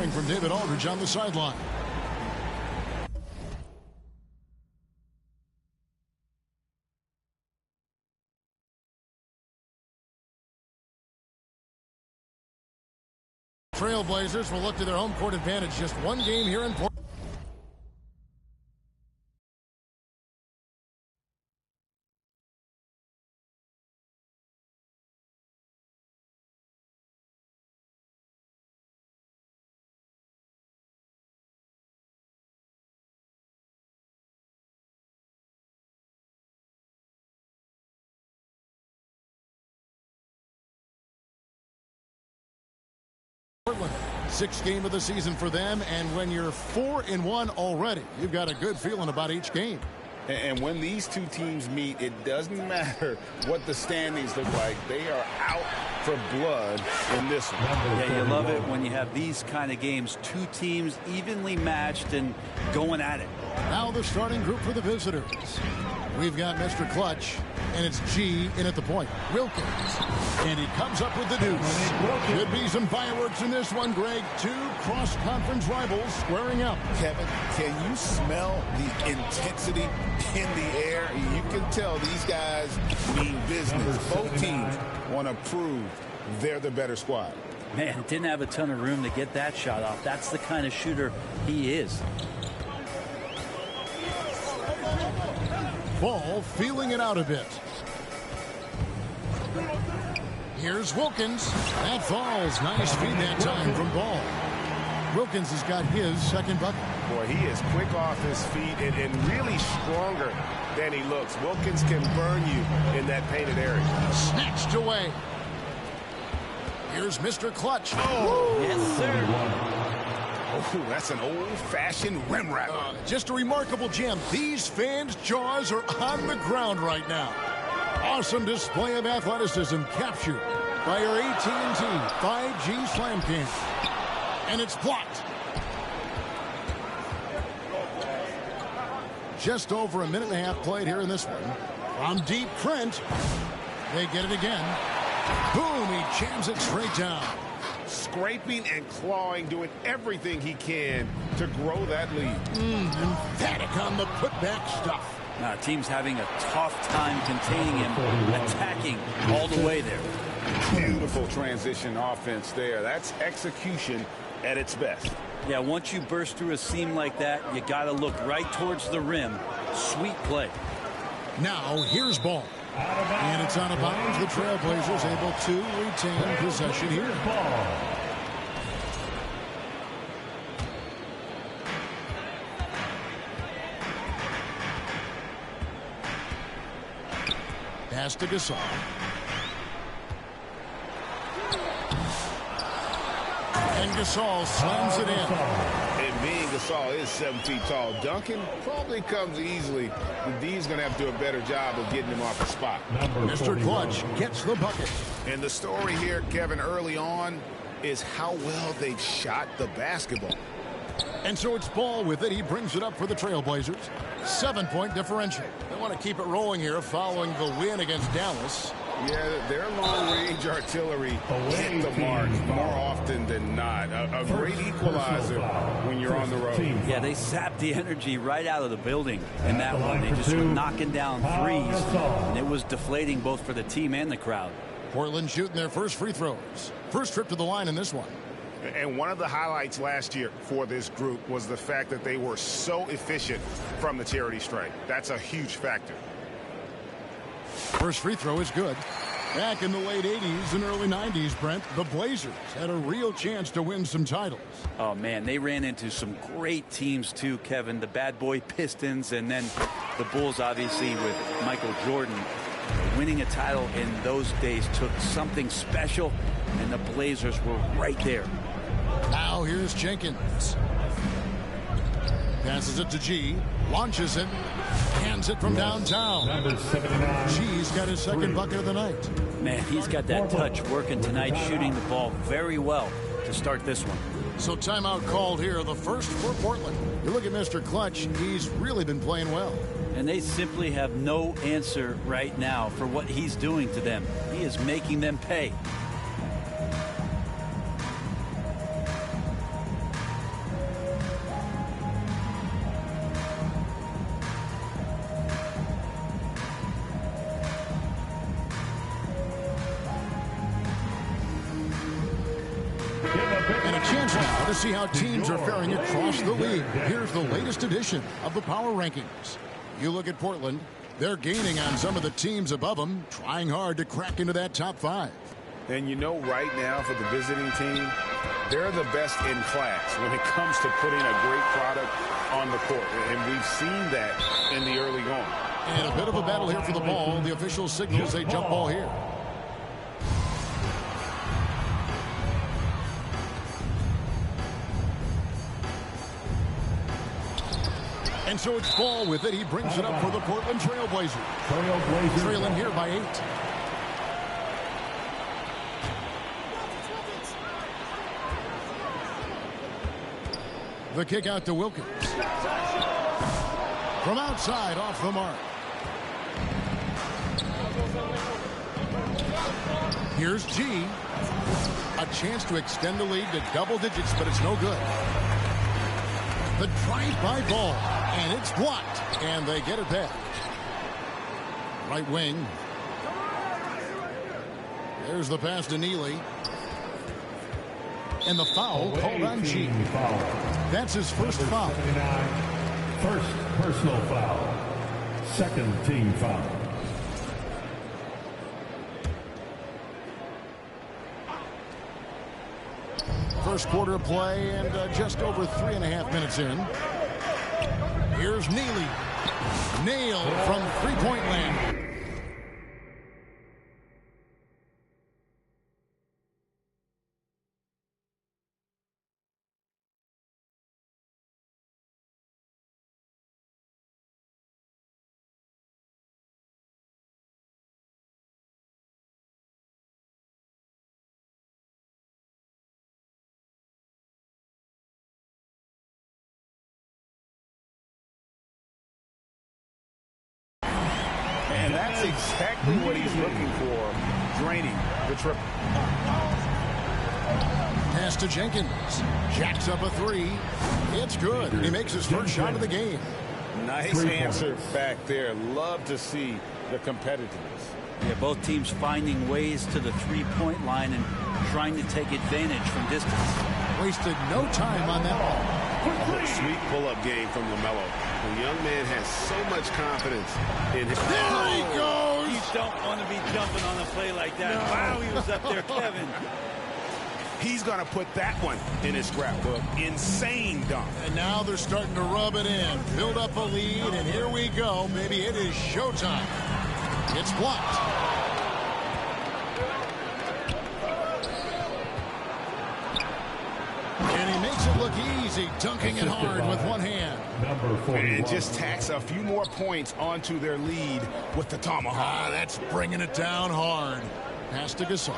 From David Aldridge on the sideline. Trailblazers will look to their home court advantage. Just one game here in Portland. Sixth game of the season for them, and when you're 4-1 already, you've got a good feeling about each game. And when these two teams meet, it doesn't matter what the standings look like. They are out for blood in this one. Yeah, you love it when you have these kind of games. Two teams evenly matched and going at it. Now the starting group for the visitors. We've got Mr. Clutch, and it's G in at the point. Wilkins, and he comes up with the deuce. Could be some fireworks in this one, Greg. Two cross-conference rivals squaring up. Kevin, can you smell the intensity in the air? You can tell these guys mean business. Both teams want to prove they're the better squad. Man, didn't have a ton of room to get that shot off. That's the kind of shooter he is. Ball feeling it out a bit. Here's Wilkins. That falls. Nice feed that time from Ball. Wilkins has got his second bucket. Boy, he is quick off his feet and really stronger than he looks. Wilkins can burn you in that painted area. Snatched away. Here's Mr. Clutch. Oh, yes, sir. Oh, that's an old-fashioned rim wrap. Just a remarkable gem. These fans' jaws are on the ground right now. Awesome display of athleticism captured by our AT&T 5G Slam Cam. And it's blocked. Just over a minute and a half played here in this one. From deep, Trent. They get it again. Boom, he jams it straight down. Scraping and clawing, doing everything he can to grow that lead. Emphatic on the putback stuff. Team's having a tough time containing him, attacking all the way there. Beautiful transition offense there. That's execution at its best. Yeah, once you burst through a seam like that, you got to look right towards the rim. Sweet play. Now, here's Ball. And it's out of bounds. The Trailblazers able to retain possession here. Pass to Gasol. And Gasol slams it in. And being Gasol is 7 feet tall. Duncan probably comes easily. But D's going to have to do a better job of getting him off the spot. Mr. Clutch gets the bucket. And the story here, Kevin, early on is how well they've shot the basketball. And so it's Ball with it. He brings it up for the Trailblazers. 7-point differential. They want to keep it rolling here following the win against Dallas. Yeah, their long-range artillery hit the mark more often than not. A great equalizer when you're on the road. Yeah, they sapped the energy right out of the building in that one. They just were knocking down threes, and it was deflating both for the team and the crowd. Portland shooting their first free throws. First trip to the line in this one. And one of the highlights last year for this group was the fact that they were so efficient from the charity stripe. That's a huge factor. First free throw is good. Back in the late 80s and early 90s, Brent, the Blazers had a real chance to win some titles. Oh, man, they ran into some great teams, too, Kevin. The bad boy Pistons and then the Bulls, obviously, with Michael Jordan. Winning a title in those days took something special, and the Blazers were right there. Now here's Jenkins. Passes it to G. Launches it. Hands it from downtown. G's got his second bucket of the night. Man, he's got that touch working tonight, shooting the ball very well to start this one. So timeout called here, the first for Portland. You look at Mr. Clutch, he's really been playing well. And they simply have no answer right now for what he's doing to them. He is making them pay. To see how teams are faring across the league, here's the latest edition of the Power Rankings. You look at Portland, they're gaining on some of the teams above them, trying hard to crack into that top 5. And you know right now for the visiting team, they're the best in class when it comes to putting a great product on the court. And we've seen that in the early going. And a bit of a battle here for the ball. The official signals a jump ball here. And so it's Ball with it. He brings it up for the Portland Trailblazers. Trailing here by 8. The kick out to Wilkins. From outside, off the mark. Here's G. A chance to extend the lead to double digits, but it's no good. The drive by Ball, and it's blocked, and they get it back. Right wing. There's the pass to Neely. And the foul called on G. That's his first foul. First personal foul. Second team foul. First quarter of play and just over 3.5 minutes in. Here's Neely. Nailed from three-point land. And that's exactly what he's looking for, draining the triple. Pass to Jenkins. Jacks up a 3. It's good. He makes his first shot of the game. Nice answer back there. Love to see the competitiveness. Yeah, both teams finding ways to the three-point line and trying to take advantage from distance. Wasted no time on that ball. Sweet pull-up game from LaMelo. The young man has so much confidence in his... There he goes! You don't want to be jumping on a play like that. No. Wow, he was up there, Kevin. He's going to put that one in his scrapbook. Insane dunk. And now they're starting to rub it in. Build up a lead, and here we go. Maybe it is showtime. It's blocked. And he makes it look easy, dunking it hard with one hand. And just tacks a few more points onto their lead with the tomahawk. That's bringing it down hard. Pass to Gasol.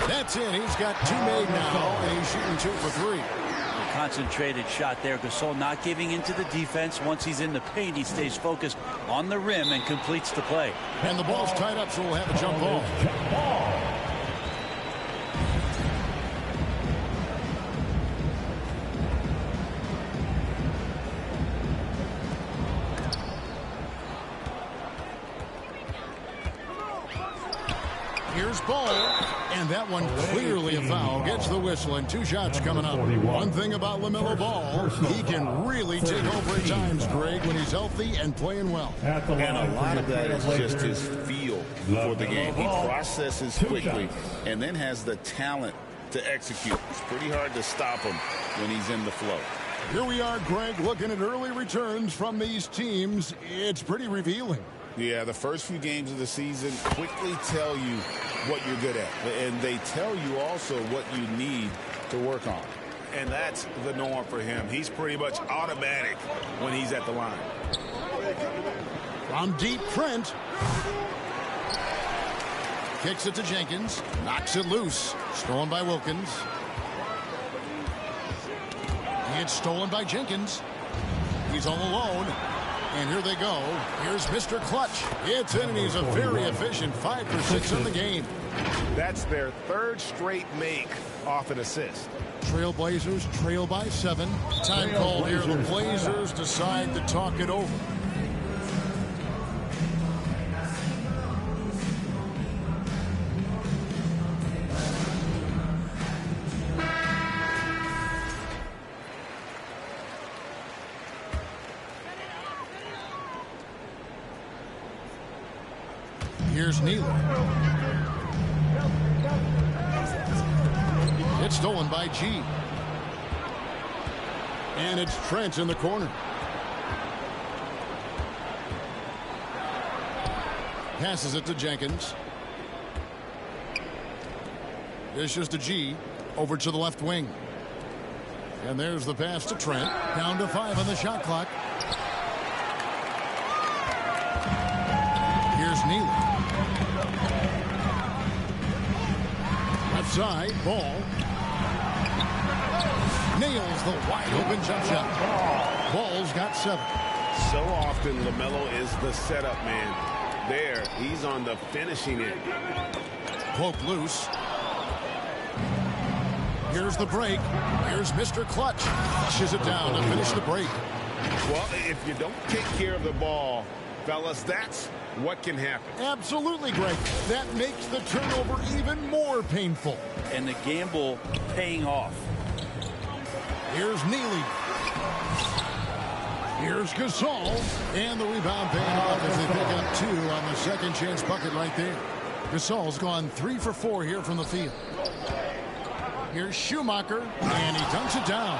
That's it. He's got 2 made now, and he's shooting 2 for 3. A concentrated shot there. Gasol not giving into the defense. Once he's in the paint, he stays focused on the rim and completes the play. And the ball's tied up, so we'll have a jump ball. Here's Ball, and that one clearly a foul. Gets the whistle, and 2 shots coming up. One thing about LaMelo Ball, he can really take over at times, Greg, when he's healthy and playing well. And a lot of that is just his feel for the game. He processes quickly and then has the talent to execute. It's pretty hard to stop him when he's in the flow. Here we are, Greg, looking at early returns from these teams. It's pretty revealing. Yeah, the first few games of the season quickly tell you what you're good at. And they tell you also what you need to work on. And that's the norm for him. He's pretty much automatic when he's at the line. From deep, Trent. Kicks it to Jenkins. Knocks it loose. Stolen by Wilkins. It's stolen by Jenkins. He's all alone. And here they go. Here's Mr. Clutch. It's in, and he's a very efficient 5 for 6 in the game. That's their 3rd straight make off an assist. Trailblazers trail by 7. Time called here. The Blazers decide to talk it over. Here's Neely. It's stolen by G. And it's Trent in the corner. Passes it to Jenkins. Dishes to G. Over to the left wing. And there's the pass to Trent. Down to 5 on the shot clock. Here's Neely. Left side, Ball. Nails the wide open jump shot. Ball's got 7. So often LaMelo is the setup man. There, he's on the finishing end. Poke loose. Here's the break. Here's Mr. Clutch. Flushes it down to finish the break. Well, if you don't take care of the ball, fellas, that's what can happen. Absolutely, Greg. That makes the turnover even more painful. And the gamble paying off. Here's Neely. Here's Gasol. And the rebound paying off as they pick up 2 on the second chance bucket right there. Gasol's gone 3 for 4 here from the field. Here's Schumacher, and he dunks it down.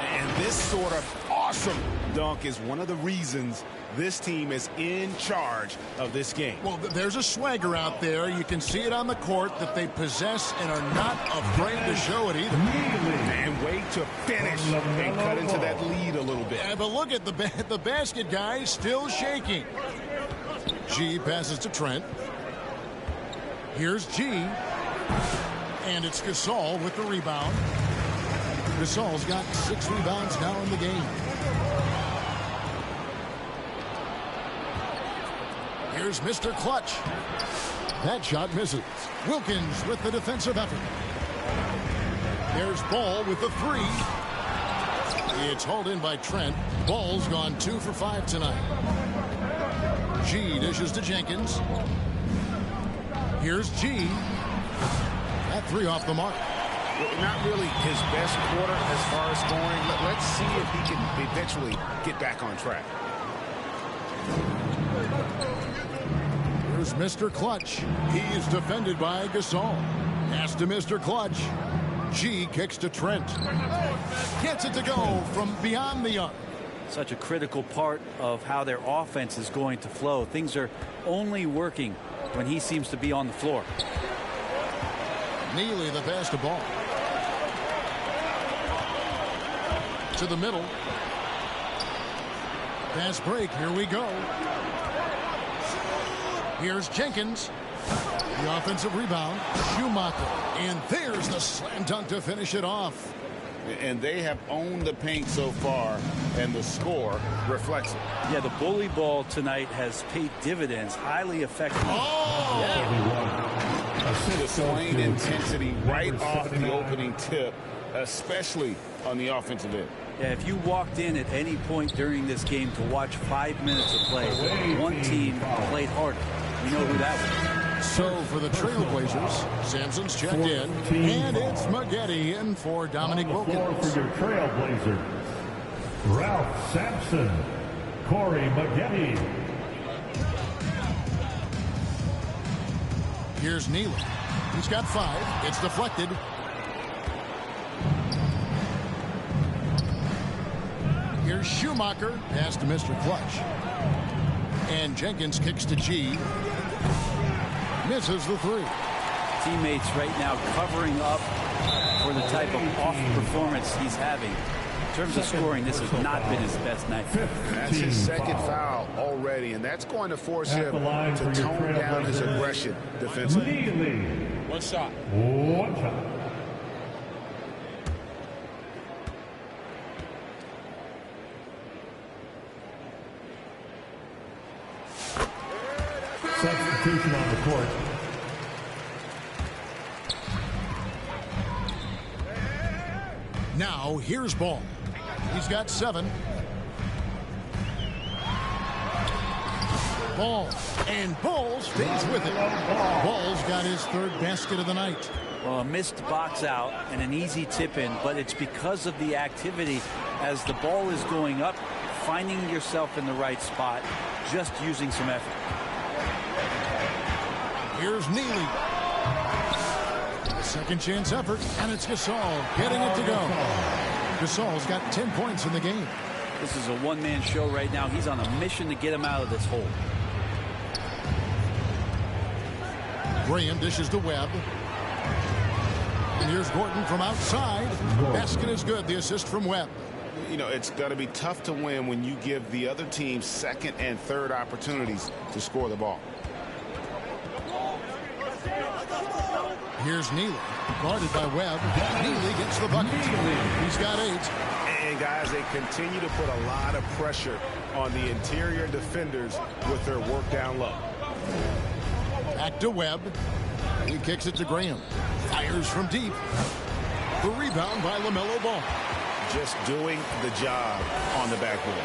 And this sort of awesome dunk is one of the reasons this team is in charge of this game. Well, there's a swagger out there. You can see it on the court that they possess and are not afraid to show it either. And wait to finish and cut into that lead a little bit. Yeah, but look at the basket guy still shaking. G passes to Trent. Here's G. And it's Gasol with the rebound. Gasol's got 6 rebounds now in the game. Here's Mr. Clutch. That shot misses. Wilkins with the defensive effort. There's Ball with the 3. It's hauled in by Trent. Ball's gone 2 for 5 tonight. G dishes to Jenkins. Here's G. That 3 off the mark. Not really his best quarter as far as scoring. Let's see if he can eventually get back on track. Here's Mr. Clutch. He's defended by Gasol. Pass to Mr. Clutch. G kicks to Trent. Gets it to go from beyond the arc. Such a critical part of how their offense is going to flow. Things are only working when he seems to be on the floor. Neely the pass to Ball. To the middle. Pass break. Here we go. Here's Jenkins. The offensive rebound. Schumacher. And there's the slam dunk to finish it off. And they have owned the paint so far, and the score reflects it. Yeah, the bully ball tonight has paid dividends. Highly effective. Oh! Yeah. Displaying intensity right off the opening tip, especially on the offensive end. Yeah, if you walked in at any point during this game to watch 5 minutes of play, one team played harder. You know who that was. So for the Trailblazers, Sampson's checked in, and it's Maggette in for Dominic Wilkins. For your Trailblazers, Ralph Sampson, Corey Maggette. Here's Neely. He's got 5. It's deflected. Here's Schumacher. Pass to Mr. Clutch. And Jenkins kicks to G. Misses the 3. Teammates right now covering up for the type of off performance he's having. In terms of scoring, this has not been his best night. That's his second foul already, and that's going to force him to tone down his aggression defensively. One shot. One shot. Substitution on the court. Now here's Ball. He's got 7. Ball. And Ball stays with it. Ball's got his 3rd basket of the night. Well, a missed box out and an easy tip in, but it's because of the activity as the ball is going up, finding yourself in the right spot, just using some effort. Here's Neely. A second chance effort, and it's Gasol getting it to go. Gasol's got 10 points in the game. This is a one-man show right now. He's on a mission to get him out of this hole. Graham dishes to Webb. And here's Gordon from outside. Basket is good. The assist from Webb. You know, it's going to be tough to win when you give the other team second and third opportunities to score the ball. Here's Neely, guarded by Webb. Neely gets the bucket. He's got 8. And guys, they continue to put a lot of pressure on the interior defenders with their work down low. Back to Webb. He kicks it to Graham. Fires from deep. The rebound by LaMelo Ball. Just doing the job on the backboard.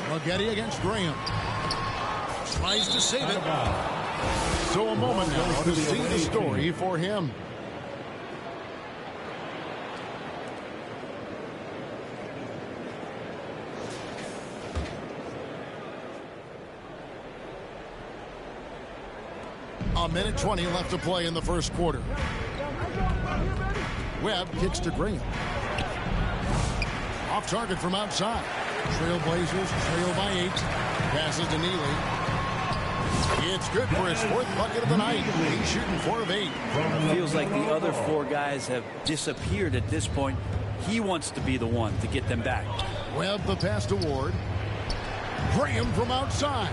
Maggette against Graham. Tries to save it. So a moment now to see the story for him. A minute 20 left to play in the first quarter. Webb kicks to Graham. Off target from outside. Trailblazers trail by 8. Passes to Neely. It's good for his 4th bucket of the night. He's shooting 4 of 8. It feels like the other 4 guys have disappeared at this point. He wants to be the one to get them back. Webb the pass to Ward. Graham from outside.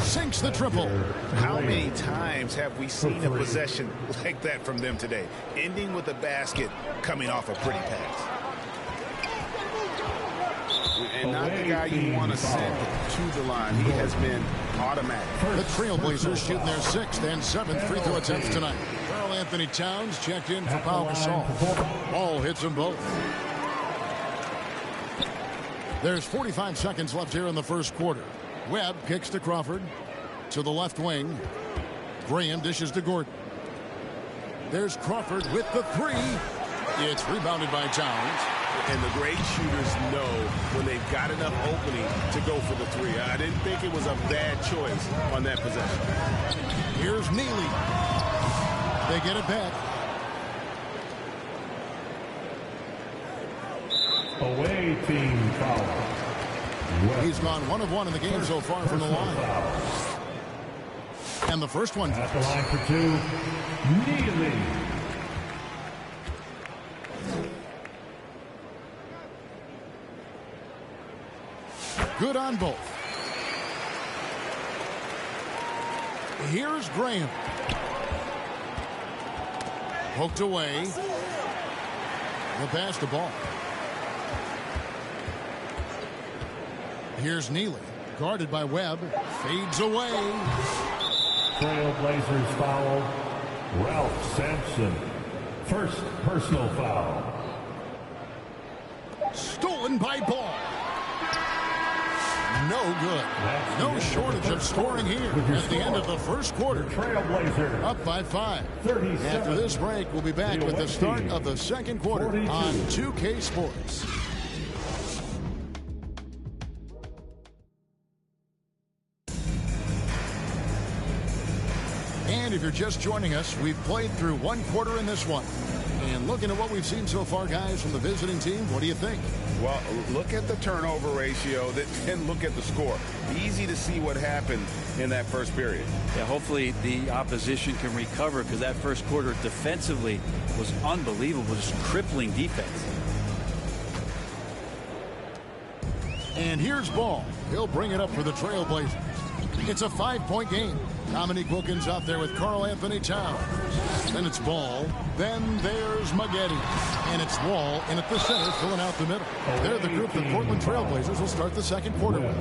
Sinks the triple. How many times have we seen a possession like that from them today? Ending with a basket, coming off a pretty pass. And not the guy you want to send to the line. He has been automatic. The Trailblazers shooting their 6th and 7th free throw attempts tonight. Karl Anthony Towns checked in for Pau Gasol. Ball hits them both. There's 45 seconds left here in the first quarter. Webb kicks to Crawford. To the left wing. Graham dishes to Gordon. There's Crawford with the 3. It's rebounded by Towns. And the great shooters know when they've got enough opening to go for the 3. I didn't think it was a bad choice on that possession. Here's Neely. They get it back. Away team foul. He's gone 1 of 1 in the game so far from the line. And the first one. At the line for 2, Neely. Good on both. Here's Graham. Poked away. The pass to Ball. Here's Neely. Guarded by Webb. Fades away. Trailblazers foul. Ralph Sampson. First personal foul. Stolen by Ball. No good. No shortage of scoring here at the end of the first quarter. Trailblazers Up by 5. After this break, we'll be back with the start of the second quarter on 2K Sports. And if you're just joining us, we've played through 1 quarter in this one. And looking at what we've seen so far, guys, from the visiting team, what do you think? Well, look at the turnover ratio, then look at the score. Easy to see what happened in that first period. Yeah, hopefully the opposition can recover, because that first quarter defensively was unbelievable, just crippling defense. And here's Ball. He'll bring it up for the Trailblazers. It's a 5-point game. Dominique Wilkins out there with Karl Anthony Towns. Then it's Ball. Then there's Maggette. And it's Wall in at the center, filling out the middle. They're the group that Portland Trailblazers will start the second quarter with.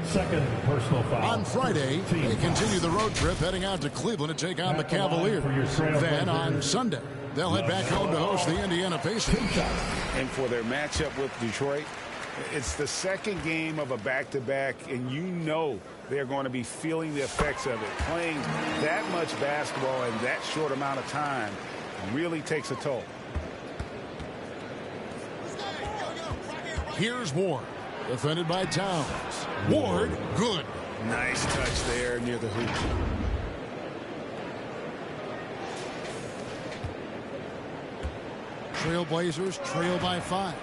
Second personal foul. On Friday, they continue the road trip heading out to Cleveland to take on the Cavaliers. Then on Sunday, they'll head back home to host the Indiana Pacers. And for their matchup with Detroit, it's the second game of a back-to-back, and you know they're going to be feeling the effects of it. Playing that much basketball in that short amount of time really takes a toll. Here's Ward, defended by Towns. Ward, good. Nice touch there near the hoop. Trailblazers trail by 5.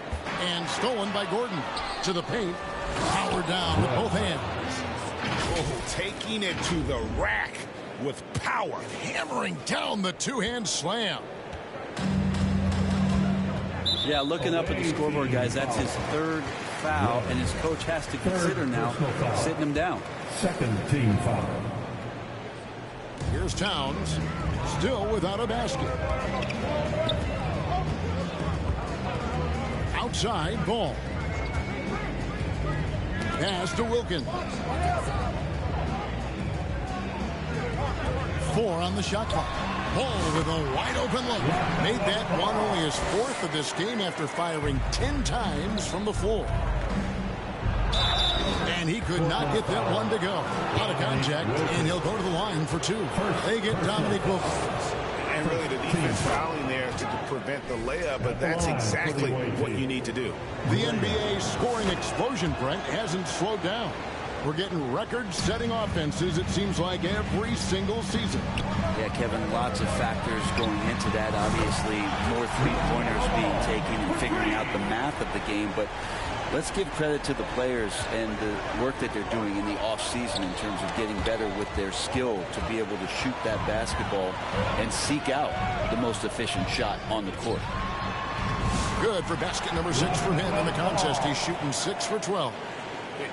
And stolen by Gordon. To the paint. Powered down with both hands. Oh, taking it to the rack with power. Hammering down the two-hand slam. Yeah, looking up at the scoreboard, guys, that's his 3rd foul, and his coach has to consider now sitting him down. Second team foul. Here's Towns, still without a basket. Outside, Ball. Pass to Wilkins. 4 on the shot clock. Ball with a wide open look. Made that one only his 4th of this game after firing 10 times from the floor. And he could not get that one to go. Out of contact, and he'll go to the line for 2. They get Dominique Wilkins. And really the defense fouling there to prevent the layup, but that's exactly what you need to do. The NBA scoring explosion, Brent, hasn't slowed down. We're getting record-setting offenses, it seems like, every single season. Yeah, Kevin, lots of factors going into that. Obviously, more three-pointers being taken and figuring out the math of the game. But let's give credit to the players and the work that they're doing in the off-season in terms of getting better with their skill to be able to shoot that basketball and seek out the most efficient shot on the court. Good for basket number 6 for him in the contest. He's shooting 6 for 12.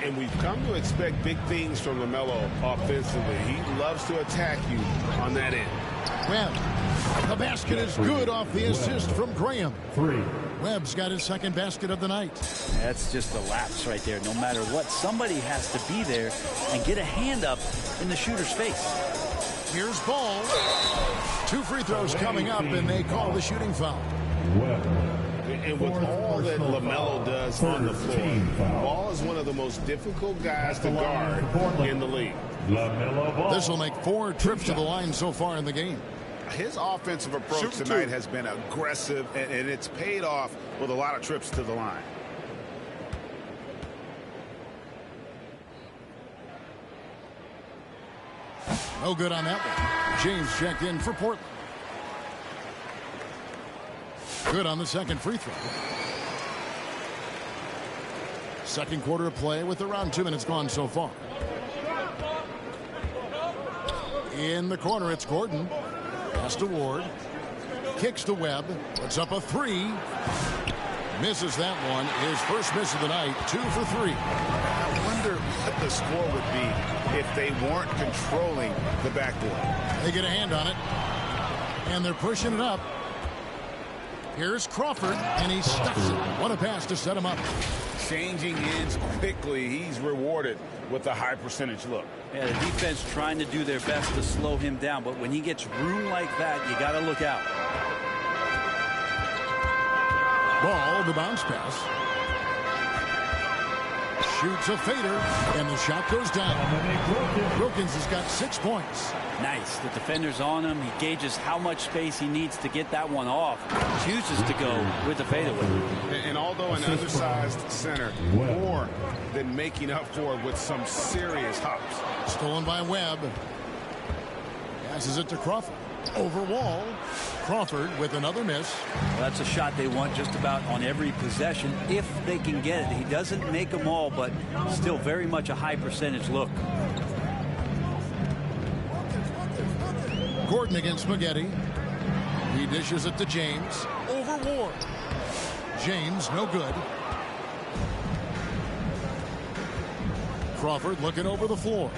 And we've come to expect big things from LaMelo offensively. He loves to attack you on that end. Webb. The basket is good off the assist from Graham. 3. Webb's got his 2nd basket of the night. That's just a lapse right there. No matter what, somebody has to be there and get a hand up in the shooter's face. Here's Ball. 2 free throws coming up, and they call the shooting foul. Webb. And with all that LaMelo does on the floor, Ball is one of the most difficult guys to guard in the league. This will make 4 trips to the line so far in the game. His offensive approach tonight has been aggressive, and it's paid off with a lot of trips to the line. No good on that one. James checked in for Portland. Good on the 2nd free throw. 2nd quarter of play with around 2 minutes gone so far. In the corner, it's Gordon. Pass to Ward. Kicks to Webb. Puts up a 3. Misses that one. His first miss of the night. 2 for 3. I wonder what the score would be if they weren't controlling the backboard. They get a hand on it. And they're pushing it up. Here's Crawford, and he stuffs it. What a pass to set him up. Changing ends quickly. He's rewarded with a high percentage look. Yeah, the defense trying to do their best to slow him down, but when he gets room like that, you got to look out. Ball, the bounce pass. Shoots a fader, and the shot goes down. Wilkins has got 6 points. Nice. The defender's on him. He gauges how much space he needs to get that one off. Chooses to go with the fadeaway. And although an undersized center, more than making up for it with some serious hops. Stolen by Webb. Passes it to Crawford. Over Wall. Crawford with another miss. Well, that's a shot they want just about on every possession if they can get it. He doesn't make them all, but still very much a high percentage look. Gordon against Spaghetti. He dishes it to James. Over Ward. James, no good. Crawford looking over the floor.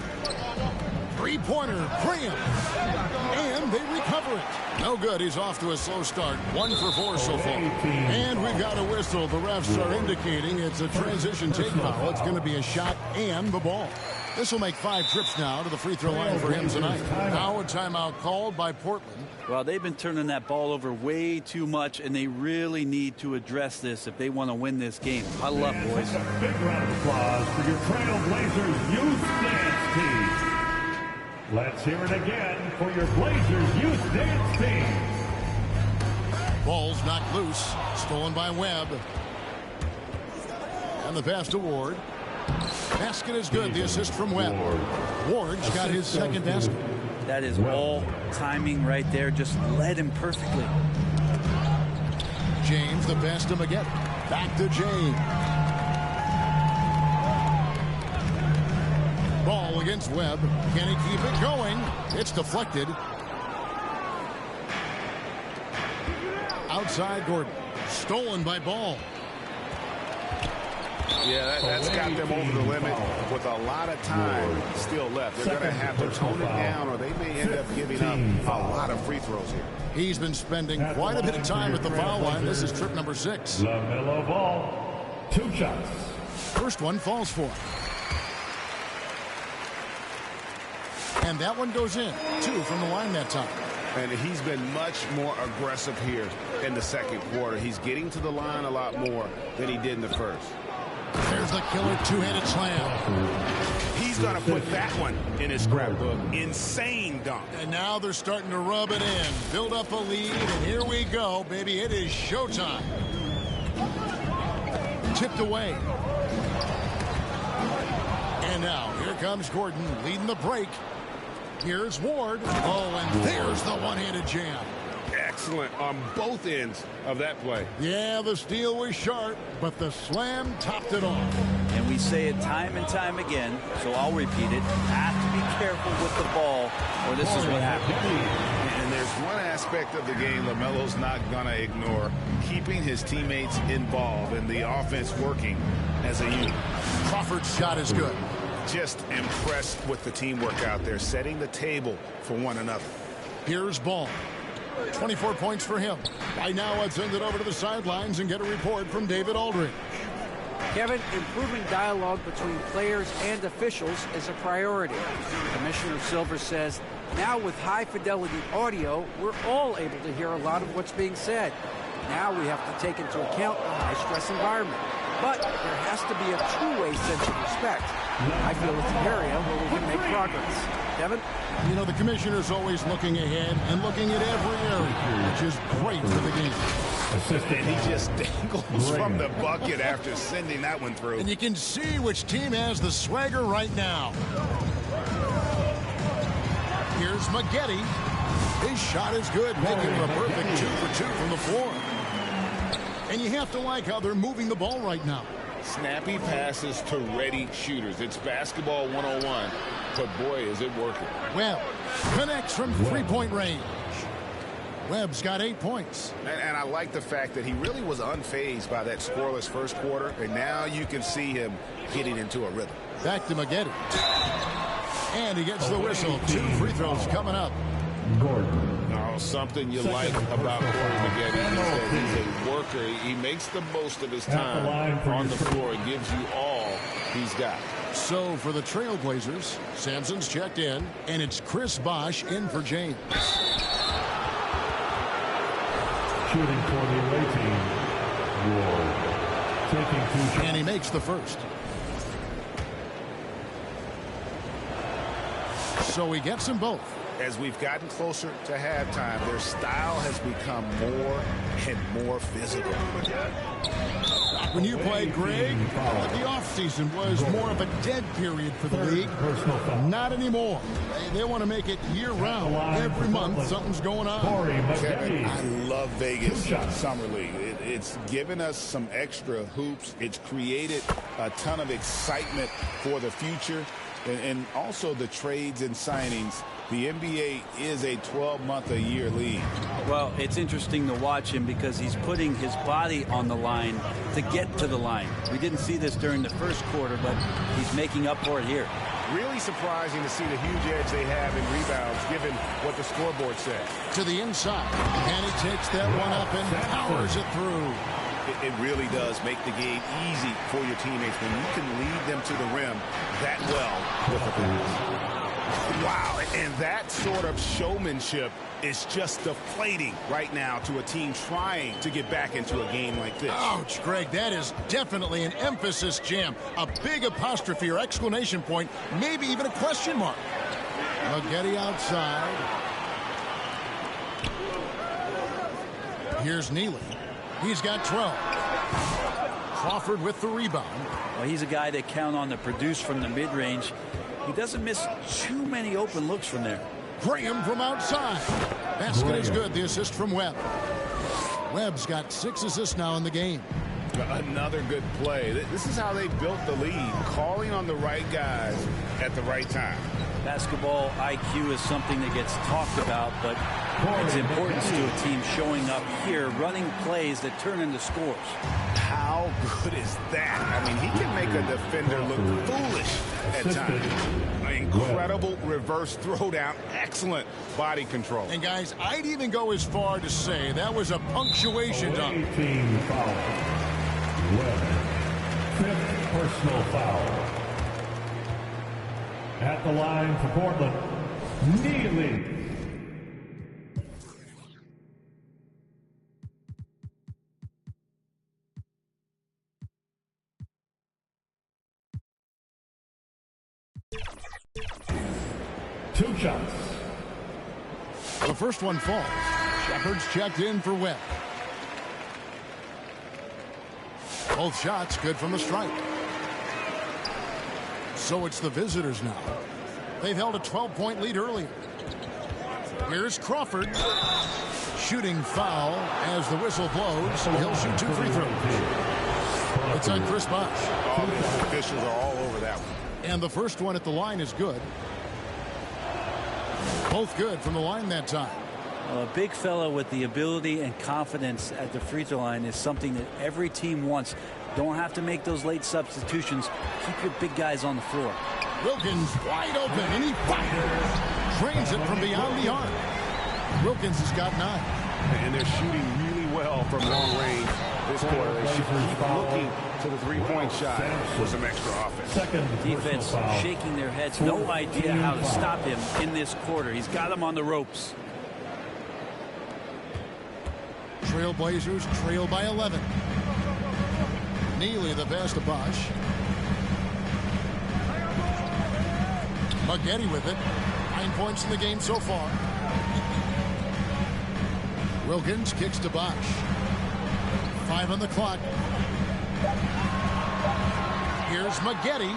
Three-pointer, Graham. And they recover it. No good. He's off to a slow start. 1 for 4 so far. And we've got a whistle. The refs are indicating it's a transition take foul. It's going to be a shot and the ball. This will make 5 trips now to the free throw line for him tonight. Now a timeout called by Portland. Well, they've been turning that ball over way too much, and they really need to address this if they want to win this game. Huddle up, boys. A big round of applause for your Trailblazers youth dance team. Let's hear it again for your Blazers youth dance team. Ball's knocked loose. Stolen by Webb. And the pass to Ward. Basket is good. The assist from Webb. Ward's got his second basket. That is all timing right there. Just led him perfectly. James, the pass to Maggette. Back to James. Ball against Webb. Can he keep it going? It's deflected. Outside Gordon. Stolen by Ball. Yeah, that's got them over the limit with a lot of time still left. They're going to have to tone it down, or they may end up giving up a lot of free throws here. He's been spending quite a bit of time at the foul line. This is trip number 6. LaMelo Ball, 2 shots. First one falls for. And that one goes in. 2 from the line that time. And he's been much more aggressive here in the second quarter. He's getting to the line a lot more than he did in the first. There's the killer two-handed slam. He's going to put that one in his scrapbook. Insane dunk. And now they're starting to rub it in. Build up a lead, and here we go, baby. It is showtime. Tipped away. And now, here comes Gordon leading the break. Here's Ward. Oh, and there's the one-handed jam. Excellent on both ends of that play. Yeah, the steal was sharp, but the slam topped it off. And we say it time and time again, so I'll repeat it. Have to be careful with the ball, or this is what happens. And there's one aspect of the game LaMelo's not going to ignore. Keeping his teammates involved and the offense working as a unit. Crawford's shot is good. Just impressed with the teamwork out there, setting the table for one another. Here's Ball. 24 points for him. Right now, let's send it over to the sidelines and get a report from David Aldridge. Kevin, improving dialogue between players and officials is a priority. Commissioner Silver says, now with high-fidelity audio, we're all able to hear a lot of what's being said. Now we have to take into account the high-stress environment. But there has to be a two-way sense of respect. I feel it's an area where we can make progress. Kevin? You know, the commissioner's always looking ahead and looking at every area, which is great for the game. And he just dangles from the bucket after sending that one through. And you can see which team has the swagger right now. Here's Maggette. His shot is good, making it a perfect 2 for 2 from the floor. And you have to like how they're moving the ball right now. Snappy passes to ready shooters. It's basketball 101, but boy, is it working. Webb connects from three-point range. Webb's got 8 points. And I like the fact that he really was unfazed by that scoreless first quarter, and now you can see him getting into a rhythm. Back to Maggette. And he gets the whistle. 2 free throws coming up. Gordon. Oh, something you like about Corey Maggette is that he's a worker. He makes the most of his time on the floor and gives you all he's got. So for the Trailblazers, Sampson's checked in, and it's Chris Bosh in for James. Shooting for the away team. Ward. Taking 2 shots. And he makes the first. So he gets them both. As we've gotten closer to halftime, their style has become more and more physical. Back when you played, Greg, the offseason was more of a dead period for the league. Not anymore. They want to make it year-round. Every month, something's going on. Kevin, I love Vegas Summer League. It's given us some extra hoops. It's created a ton of excitement for the future. And also the trades and signings. The NBA is a 12-month-a-year league. Well, it's interesting to watch him because he's putting his body on the line to get to the line. We didn't see this during the first quarter, but he's making up for it here. Really surprising to see the huge edge they have in rebounds, given what the scoreboard says. To the inside, and he takes that one up and powers it through. It really does make the game easy for your teammates when you can lead them to the rim that well with the pass. Wow, and that sort of showmanship is just deflating right now to a team trying to get back into a game like this. Ouch, Greg, that is definitely an emphasis jam. A big apostrophe or exclamation point, maybe even a question mark. Maggette outside. Here's Neely. He's got 12. Crawford with the rebound. Well, he's a guy that count on to produce from the mid-range. He doesn't miss too many open looks from there. Graham from outside. Basket is good. The assist from Webb. Webb's got 6 assists now in the game. Another good play. This is how they built the lead, calling on the right guys at the right time. Basketball IQ is something that gets talked about, but its importance to a team showing up here, running plays that turn into scores. How good is that? I mean, he can make a defender look foolish at times. An incredible reverse throwdown. Excellent body control. And, guys, I'd even go as far to say that was a punctuation dunk. Team foul. Webb. 5th personal foul. At the line for Portland, Neely. Two shots. The first one falls. Shepard's checked in for Webb. Both shots good from the stripe. So it's the visitors now. They've held a 12-point lead earlier. Here's Crawford. Shooting foul as the whistle blows. He'll shoot 2 free throws. It's on Chris Bosh. All the officials are all over that one. And the first one at the line is good. Both good from the line that time. A big fellow with the ability and confidence at the free throw line is something that every team wants. Don't have to make those late substitutions. Keep your big guys on the floor. Wilkins wide open, and he fires. Drains it from beyond the arc. Wilkins has got 9. And they're shooting really well from long range this quarter. They should keep looking to the three-point shot for some extra offense. Defense shaking their heads. No idea how to stop him in this quarter. He's got him on the ropes. Trailblazers trail by 11. Neely the pass to Bosh. Maggette with it. 9 points in the game so far. Wilkins kicks to Bosh. 5 on the clock. Here's Maggette.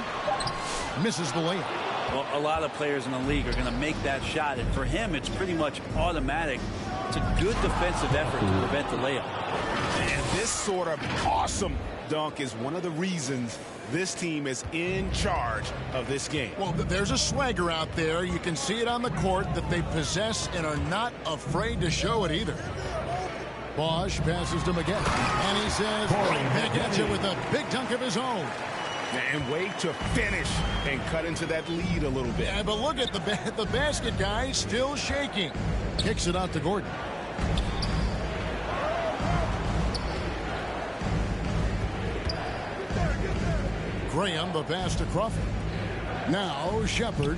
Misses the layup. Well, a lot of players in the league are going to make that shot, and for him, it's pretty much automatic. It's a good defensive effort to prevent the layup. And this sort of awesome dunk is one of the reasons this team is in charge of this game. Well, there's a swagger out there. You can see it on the court that they possess and are not afraid to show it either. Bosh passes to Maggette, and he says, right back at you with a big dunk of his own. And wait to finish and cut into that lead a little bit. Yeah, but look at the basket guy still shaking. Kicks it out to Gordon. Graham, the pass to Crawford. Now Shepard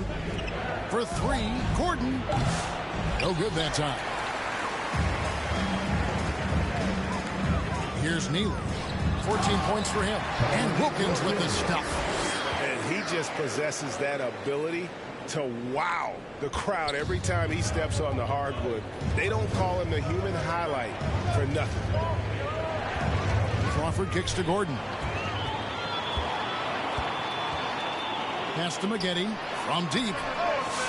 for 3. Gordon. No good that time. Here's Neely. 14 points for him. And Wilkins with the stuff. And he just possesses that ability to wow the crowd every time he steps on the hardwood. They don't call him the human highlight for nothing. Crawford kicks to Gordon. Pass to Maggette from deep.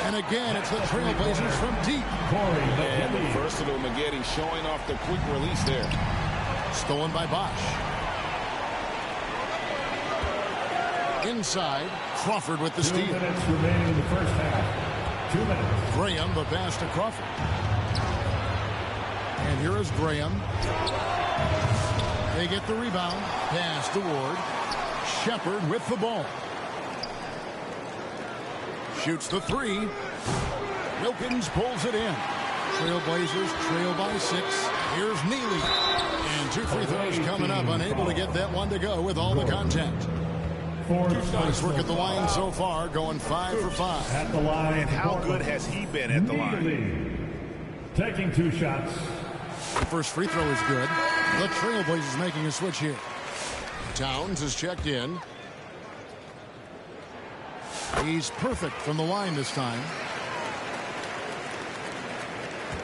And again, it's the Trailblazers from deep. And the versatile Maggette showing off the quick release there. Stolen by Bosh. Inside, Crawford with the steal. 2 minutes remaining in the first half. 2 minutes. Graham, the pass to Crawford. And here is Graham. They get the rebound. Pass to Ward. Shepard with the ball. Shoots the 3. Wilkins pulls it in. Trailblazers trail by 6. Here's Neely. And 2 free throws coming up. Unable to get that one to go with all the contact. Nice work at the line so far, going 5 for 5. At the line. And how good has he been at the line? Taking 2 shots. The first free throw is good. The Trailblazers making a switch here. Towns is checked in. He's perfect from the line this time.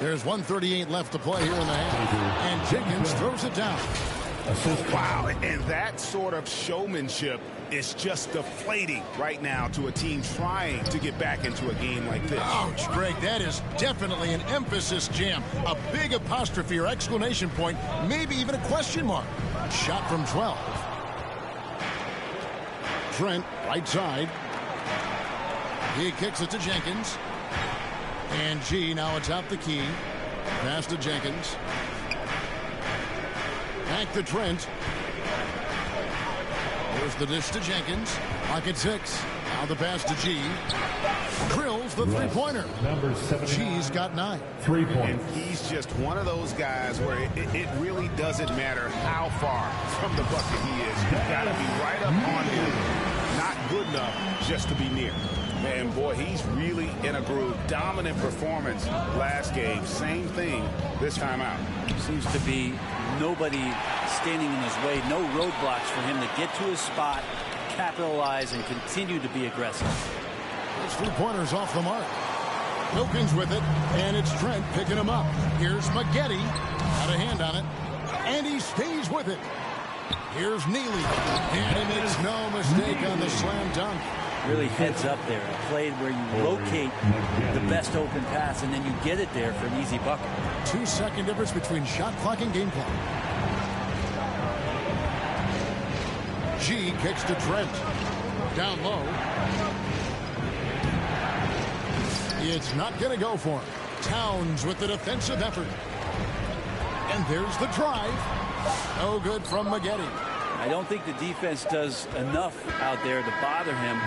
There's 1:38 left to play here in the half. And Jenkins throws it down. assist. Wow, and that sort of showmanship is just deflating right now to a team trying to get back into a game like this. Ouch, Greg, that is definitely an emphasis jam. A big apostrophe or exclamation point, maybe even a question mark. Shot from 12. Trent, right side. He kicks it to Jenkins. And G, now it's out the key. Pass to Jenkins. Back to Trent. Here's the dish to Jenkins. Pocket 6. Now the pass to G. Drills the three-pointer. Number 7. G's got 9. 3 points. And he's just one of those guys where it really doesn't matter how far from the bucket he is. You've got to be right up on him. Not good enough just to be near. Man, boy, he's really in a groove. Dominant performance last game. Same thing this time out. Seems to be nobody standing in his way. No roadblocks for him to get to his spot, capitalize, and continue to be aggressive. Those three-pointers off the mark. Wilkins with it, and it's Trent picking him up. Here's Maggette. Got a hand on it, and he stays with it. Here's Neely, and he makes no mistake on the slam dunk. Really heads up there. A play where you locate the best open pass, and then you get it there for an easy bucket. 2-second difference between shot clock and game clock. G kicks to Trent. Down low. It's not going to go for him. Towns with the defensive effort. And there's the drive. No good from Maggette. I don't think the defense does enough out there to bother him.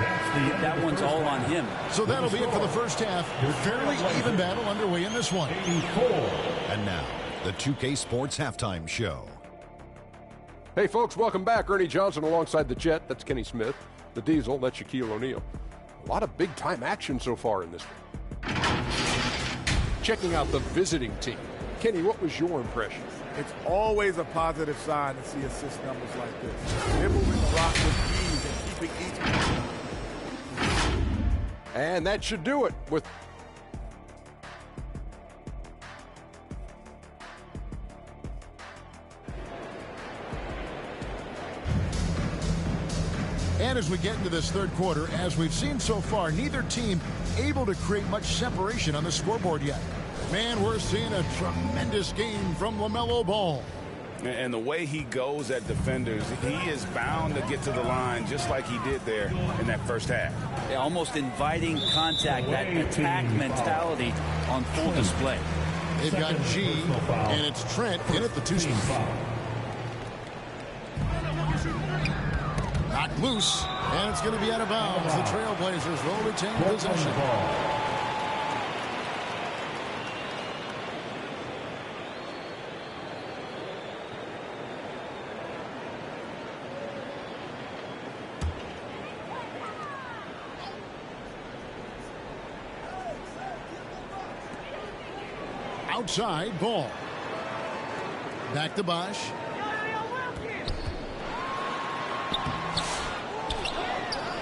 That one's all on him. So that'll be it for the first half. Fairly even battle underway in this one. And now, the 2K Sports Halftime Show. Hey, folks, welcome back. Ernie Johnson alongside the Jet. That's Kenny Smith. The Diesel, that's Shaquille O'Neal. A lot of big-time action so far in this one. Checking out the visiting team. Kenny, what was your impression? It's always a positive sign to see assist numbers like this. They're moving the rock with ease and keeping each. And that should do it with... And as we get into this third quarter, as we've seen so far, neither team able to create much separation on the scoreboard yet. Man, we're seeing a tremendous game from LaMelo Ball. And the way he goes at defenders, he is bound to get to the line just like he did there in that first half. Yeah, almost inviting contact, that attack mentality on full display. They've got G, and it's Trent in at the 2 spot. Knocked loose, and it's going to be out of bounds. The Trailblazers will retain possession. Outside, Ball. Back to Bosch.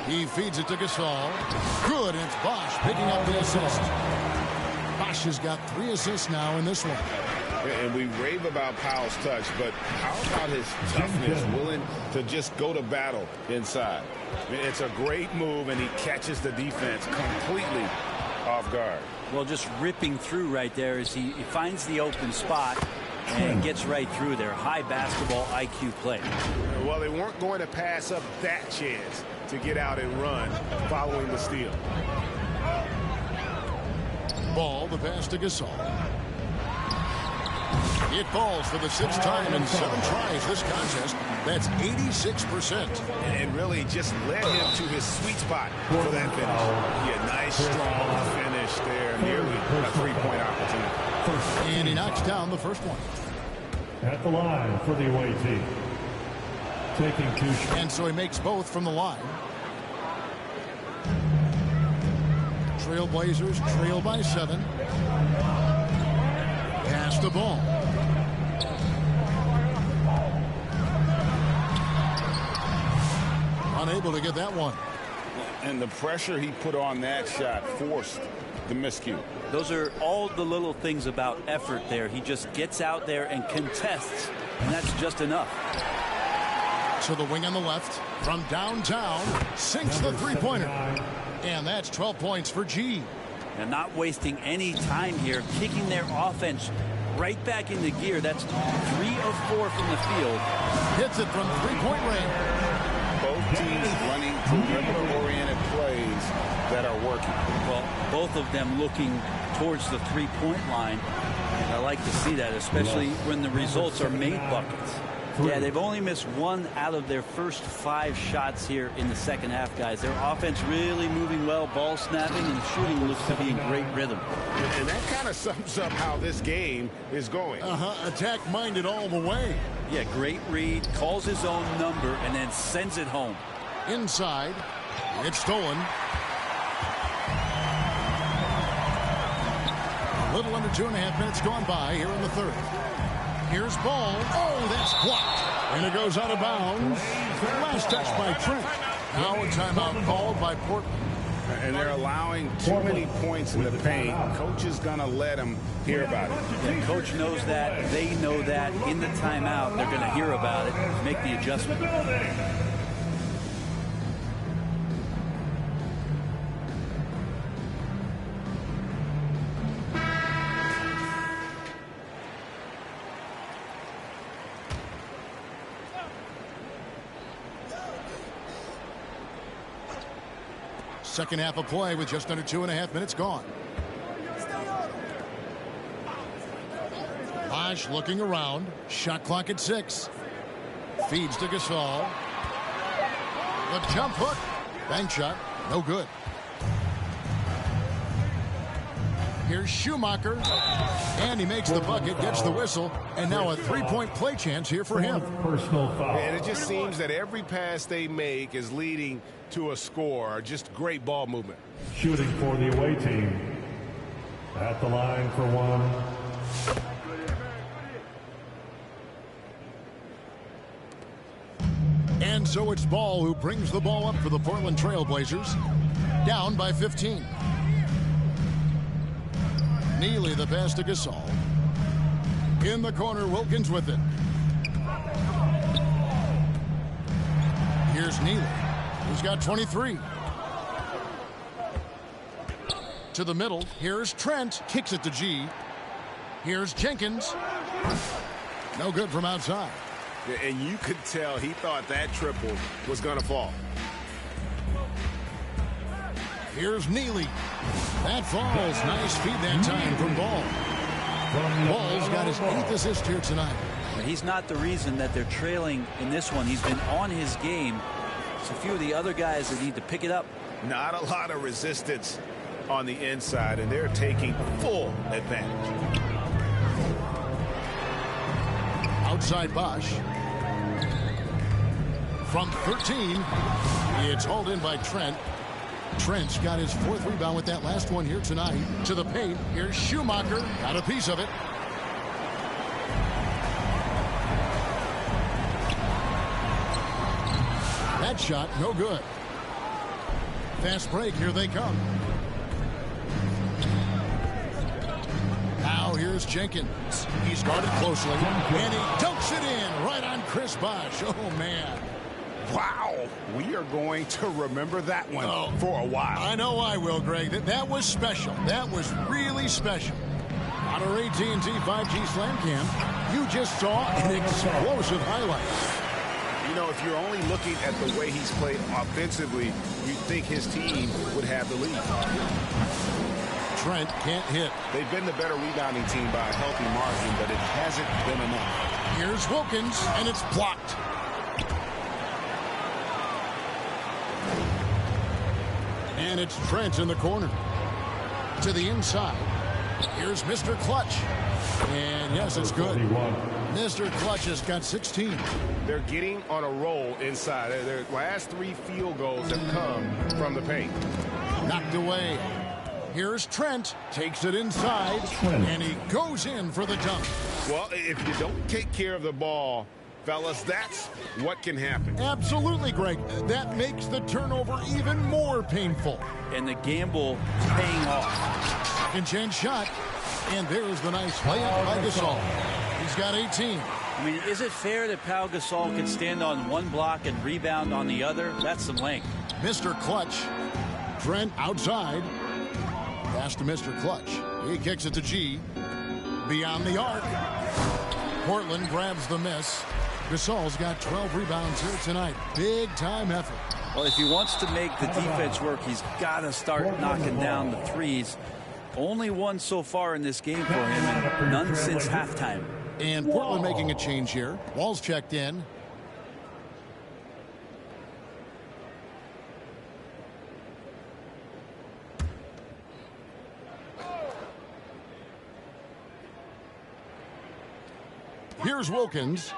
He feeds it to Gasol. Good, and it's Bosch picking up the assist. Bosch has got 3 assists now in this one. And we rave about Powell's touch, but how about his toughness, willing to just go to battle inside? I mean, it's a great move, and he catches the defense completely off guard. Well, just ripping through right there as he finds the open spot and gets right through there. High basketball IQ play. Well, they weren't going to pass up that chance to get out and run following the steal. Ball, the pass to Gasol. It falls for the 6th time in 7 tries this contest. That's 86%. And really just led him to his sweet spot for that finish. Yeah, nice, strong finish there. Nearly a 3-point opportunity. And he knocks down the first one. At the line for the away team. Taking 2 shots. And so he makes both from the line. Trailblazers trail by 7. Pass the ball. Unable to get that one. And the pressure he put on that shot forced the miscue. Those are all the little things about effort there. He just gets out there and contests, and that's just enough. So the wing on the left from downtown sinks the three-pointer. And that's 12 points for G. And not wasting any time here, kicking their offense right back into gear. That's 3 of 4 from the field. Hits it from three-point range. Both teams running perimeter-oriented plays that are working. Well, both of them looking towards the three-point line. And I like to see that, especially when the results are made buckets. Yeah, they've only missed 1 out of their first 5 shots here in the second half, guys. Their offense really moving well, ball snapping, and shooting looks to be in great rhythm. And that kind of sums up how this game is going. Attack-minded all the way. Yeah, great read, calls his own number, and then sends it home. Inside, it's stolen. A little under 2.5 minutes gone by here in the third. Here's ball. Oh, that's blocked. And it goes out of bounds. Last touch by Trent. Now a timeout called by Portland. And they're allowing too many points in the paint. Coach is going to let them hear about it. Yeah, coach knows that. They know that. In the timeout, they're going to hear about it, make the adjustment. Second half of play with just under 2.5 minutes gone. Bosch looking around. Shot clock at 6. Feeds to Gasol. The jump hook. Bank shot. No good. Here's Schumacher. And he makes the bucket, gets the whistle, and now a three-point play chance here for him. Personal foul. And it just seems that every pass they make is leading to a score. Just great ball movement. Shooting for the away team. At the line for one. And so it's Ball who brings the ball up for the Portland Trail Blazers. Down by 15. Neely the pass to Gasol. In the corner, Wilkins with it. Here's Neely, who's got 23. To the middle, here's Trent, kicks it to G. Here's Jenkins. No good from outside. And you could tell he thought that triple was going to fall. Here's Neely. That falls. Nice feed that time from Ball. Ball's got his 8th assist here tonight. He's not the reason that they're trailing in this one. He's been on his game. It's a few of the other guys that need to pick it up. Not a lot of resistance on the inside, and they're taking full advantage. Outside Bosch. From 13, it's hauled in by Trent. Trent's got his 4th rebound with that last one here tonight. To the paint, here's Schumacher. Got a piece of it. That shot, no good. Fast break, here they come. Now here's Jenkins. He's guarded closely, and he dunks it in right on Chris Bosch. Oh, man. Wow, we are going to remember that one for a while. I know I will, Greg. That was special. That was really special. On our AT&T 5G Slam Cam, you just saw an explosive highlight. You know, if you're only looking at the way he's played offensively, you'd think his team would have the lead. Trent can't hit. They've been the better rebounding team by a healthy margin, but it hasn't been enough. Here's Wilkins, and it's blocked. And it's Trent in the corner. To the inside. Here's Mr. Clutch. And yes, it's good. Mr. Clutch has got 16. They're getting on a roll inside. Their last 3 field goals have come from the paint. Knocked away. Here's Trent. Takes it inside. And he goes in for the dunk. Well, if you don't take care of the ball Fellas, that's what can happen. Absolutely, Greg. That makes the turnover even more painful. And the gamble is paying off. Second chance shot. And there's the nice layup by Gasol. He's got 18. I mean, is it fair that Pau Gasol can stand on one block and rebound on the other? That's some length. Mr. Clutch. Trent outside. Pass to Mr. Clutch. He kicks it to G. Beyond the arc. Portland grabs the miss. Gasol's got 12 rebounds here tonight. Big time effort. Well, if he wants to make the defense work, he's got to start knocking down the threes. Only one so far in this game for him, and none since halftime. And Portland making a change here. Wall's checked in. Here's Wilkins.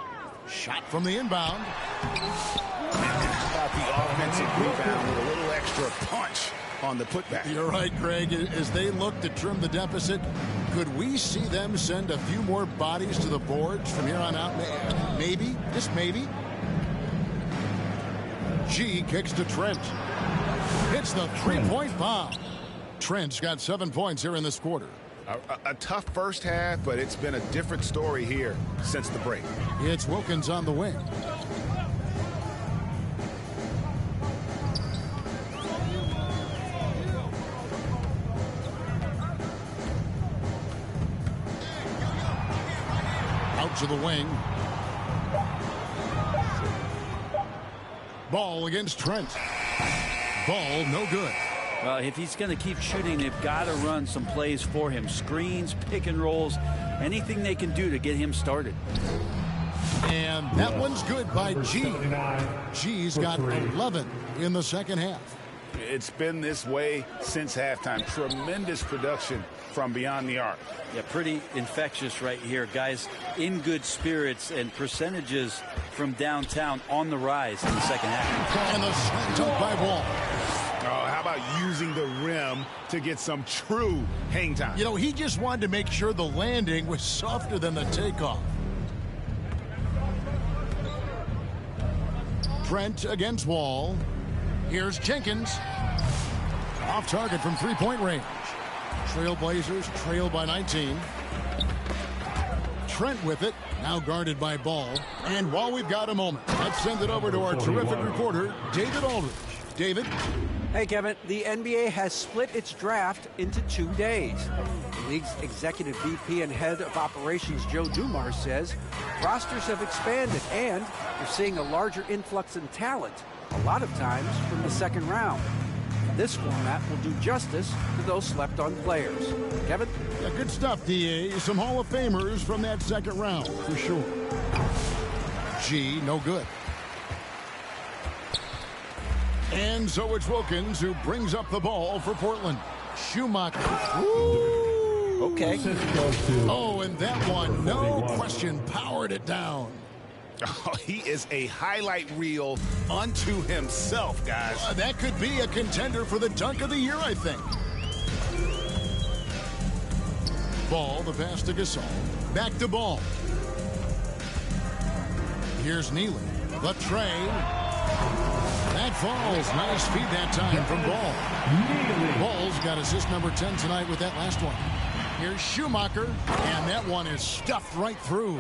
Shot from the inbound. About the offensive rebound with a little extra punch on the putback. You're right, Greg. As they look to trim the deficit, could we see them send a few more bodies to the boards from here on out? Maybe, just maybe. G kicks to Trent. Hits the three-point bomb. Trent's got 7 points here in this quarter. A tough first half, but it's been a different story here since the break. It's Wilkins on the wing. Out to the wing. Ball against Trent. Ball no good. Well, if he's going to keep shooting, they've got to run some plays for him. Screens, pick and rolls, anything they can do to get him started. And that one's good by G. G's got 11 in the second half. It's been this way since halftime. Tremendous production from beyond the arc. Yeah, pretty infectious right here. Guys in good spirits, and percentages from downtown on the rise in the second half. And the slam dunk by Wall. Oh, how about using the rim to get some true hang time? You know, he just wanted to make sure the landing was softer than the takeoff. Trent against Wall. Here's Jenkins. Off target from three-point range. Trailblazers trail by 19. Trent with it. Now guarded by Ball. And while we've got a moment, let's send it over to our terrific reporter, David Aldridge. David? Hey, Kevin, the NBA has split its draft into 2 days. The league's executive VP and head of operations, Joe Dumars, says rosters have expanded and they're seeing a larger influx in talent, a lot of times from the second round. This format will do justice to those slept-on players. Kevin? Yeah, good stuff, D.A. Some Hall of Famers from that second round, for sure. G, no good. And so it's Wilkins who brings up the ball for Portland. Schumacher. Woo! Okay. Oh, and that one, no question, powered it down. Oh, he is a highlight reel unto himself, guys. That could be a contender for the dunk of the year, I think. Ball, the pass to Gasol. Back to Ball. Here's Neely. The tray. That falls. Nice feed that time from Ball. Ball's got assist number 10 tonight with that last one. Here's Schumacher, and that one is stuffed right through.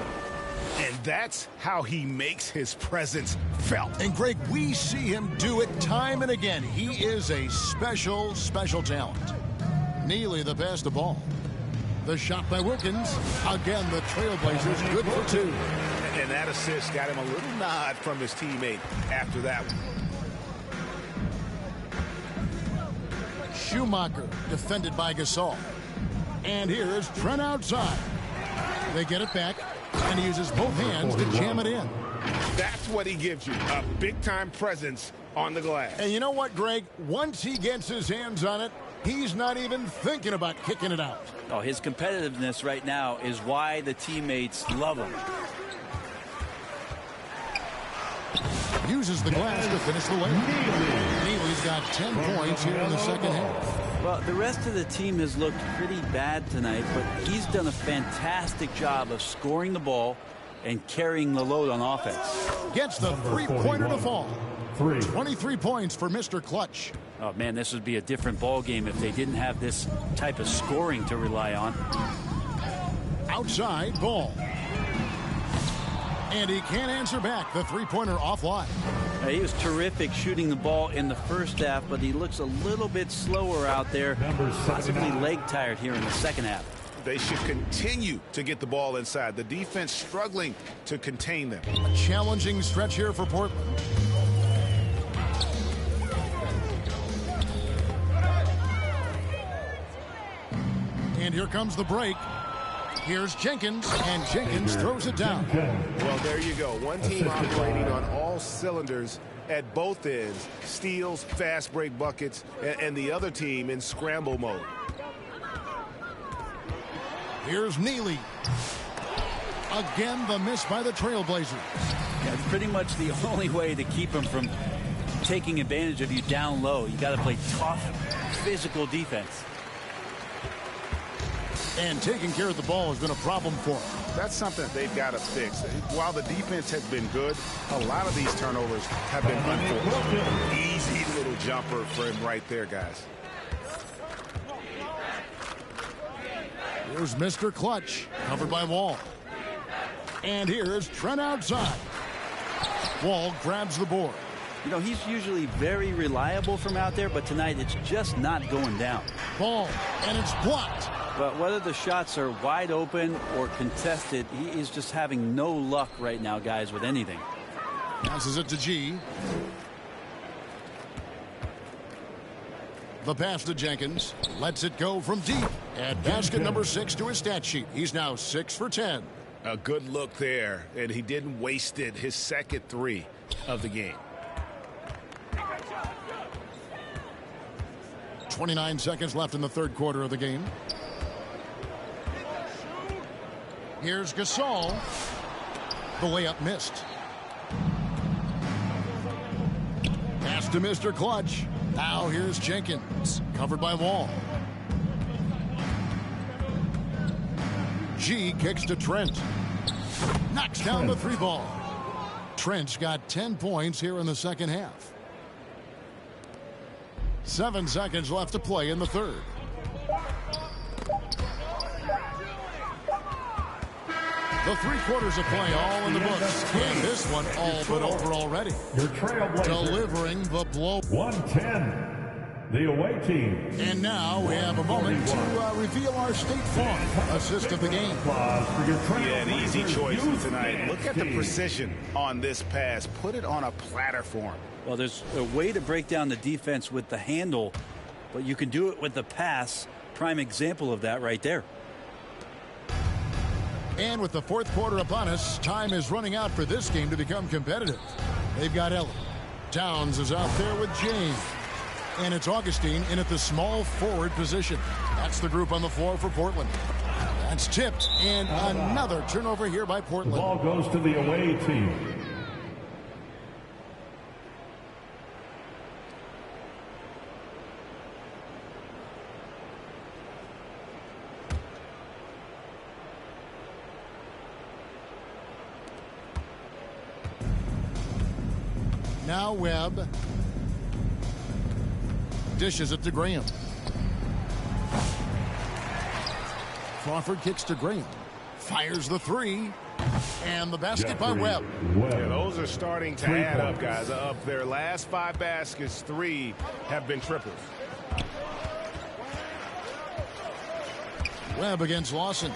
And that's how he makes his presence felt. And, Greg, we see him do it time and again. He is a special, special talent. Neely, the pass to Ball. The shot by Wilkins. Again, the Trailblazers good for two. And that assist got him a little nod from his teammate after that one. Schumacher defended by Gasol. And here's Trent outside. They get it back, and he uses both hands to jam it in. That's what he gives you, a big-time presence on the glass. And you know what, Greg? Once he gets his hands on it, he's not even thinking about kicking it out. Oh, his competitiveness right now is why the teammates love him. Uses the glass to finish the layup. Neely's got 10 points here in the second half. Well, the rest of the team has looked pretty bad tonight, but he's done a fantastic job of scoring the ball and carrying the load on offense. Gets the three-pointer to fall. 23 points for Mr. Clutch. Oh, man, this would be a different ball game if they didn't have this type of scoring to rely on. Outside ball. And he can't answer back. The three-pointer offline. He was terrific shooting the ball in the first half, but he looks a little bit slower out there, possibly leg-tired here in the second half. They should continue to get the ball inside. The defense struggling to contain them. A challenging stretch here for Portland. And here comes the break. Here's Jenkins, and Jenkins throws it down. Well, there you go. One team operating on all cylinders at both ends. Steals, fast break buckets, and the other team in scramble mode. Here's Neely. Again, the miss by the Trailblazers. Yeah, it's pretty much the only way to keep them from taking advantage of you down low. You got to play tough, physical defense. And taking care of the ball has been a problem for him. That's something they've got to fix. While the defense has been good, a lot of these turnovers have been unforced. Easy little jumper for him right there, guys. Here's Mr. Clutch, covered by Wall. And here's Trent outside. Wall grabs the board. You know, he's usually very reliable from out there, but tonight it's just not going down. Ball, and it's blocked. But whether the shots are wide open or contested, he is just having no luck right now, guys, with anything. Passes it to G. The pass to Jenkins. Lets it go from deep. And basket number 6 to his stat sheet. He's now 6 for 10. A good look there, and he didn't waste it. His second three of the game. 29 seconds left in the third quarter of the game. Here's Gasol. The layup missed. Pass to Mr. Clutch. Now here's Jenkins. Covered by Wall. G kicks to Trent. Knocks down the three ball. Trent's got 10 points here in the second half. 7 seconds left to play in the third. The 3 quarters of play all in the books. And this one all but over already. Your Trailblazers Delivering the blow. 110. The away team. And now we have a moment to reveal our State Farm assist of the game. Yeah, an easy choice tonight. Look at the precision on this pass. Put it on a platter for him. Well, there's a way to break down the defense with the handle, but you can do it with the pass. Prime example of that right there. And with the fourth quarter upon us, time is running out for this game to become competitive. They've got Ellen. Towns is out there with James. And it's Augustine in at the small forward position. That's the group on the floor for Portland. That's tipped, and another turnover here by Portland. The ball goes to the away team. Now Webb dishes it to Graham. Crawford kicks to Graham. Fires the three. And the basket by Webb. Yeah, those are starting to add up, guys. Of their last 5 baskets, 3 have been triples. Webb against Lawson.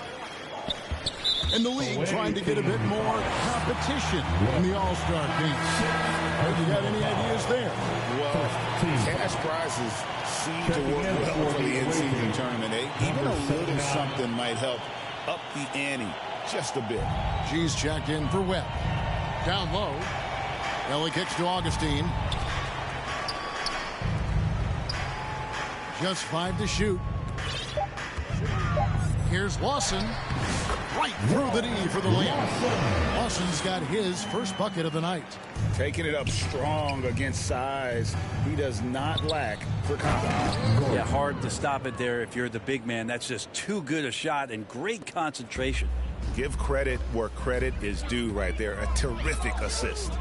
And the league trying to get a bit more competition in the All-Star game. Have you got any ideas there? Well, cash prizes seem to work well for the in-season tournament. Even a little something might help up the ante just a bit. G's checked in for Webb. Down low. Ellie kicks to Augustine. Just 5 to shoot. Here's Lawson. Right through the knee for the layup. Lawson's got his first bucket of the night. Taking it up strong against size. He does not lack for confidence. Yeah, hard to stop it there if you're the big man. That's just too good a shot and great concentration. Give credit where credit is due right there. A terrific assist.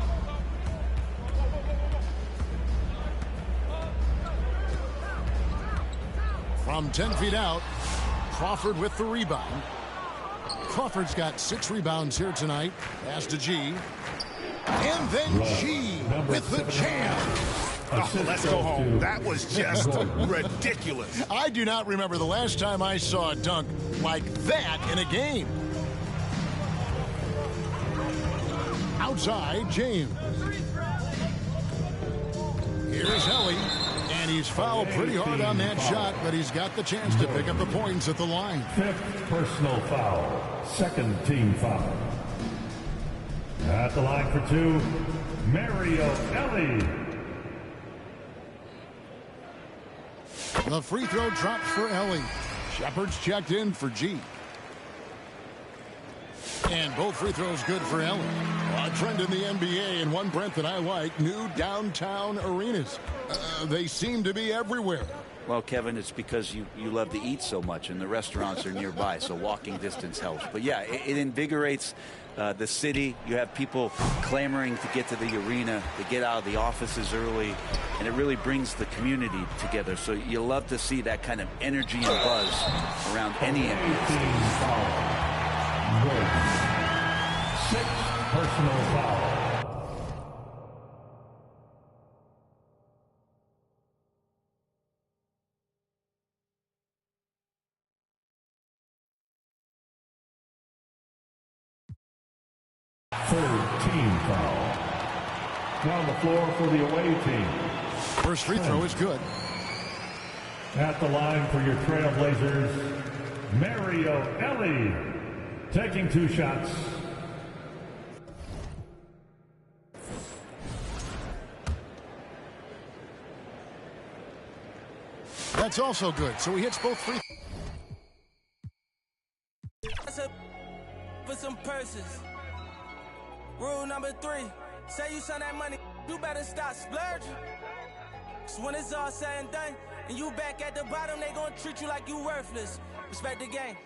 From 10 feet out, Crawford with the rebound. Crawford's got 6 rebounds here tonight. Pass to G. And then G with the jam. Oh, let's go home. That was just ridiculous. I do not remember the last time I saw a dunk like that in a game. Outside, James. Here's Ellie. And he's fouled pretty hard on that shot, but he's got the chance to pick up the points at the line. 5th personal foul. 2nd team foul. At the line for 2, Mario Ellie. The free throw drops for Ellie. Shepard's checked in for G. And both free throws good for Ellie. A trend in the NBA, and one, Brent, that I like, new downtown arenas. They seem to be everywhere. Well, Kevin, it's because you love to eat so much, and the restaurants are nearby, so walking distance helps. But, yeah, it invigorates the city. You have people clamoring to get to the arena, to get out of the offices early, and it really brings the community together. So you love to see that kind of energy and buzz around any NBA stadium. 6th personal foul. Third team foul. On the floor for the away team. First free throw is good. At the line for your Trailblazers, Mario Ellie. Taking 2 shots. That's also good. So he hits both free. For some purses. Rule number 3. Say you send that money, you better stop splurging. So when it's all said and done, and you back at the bottom, they gonna treat you like you worthless. Respect the game.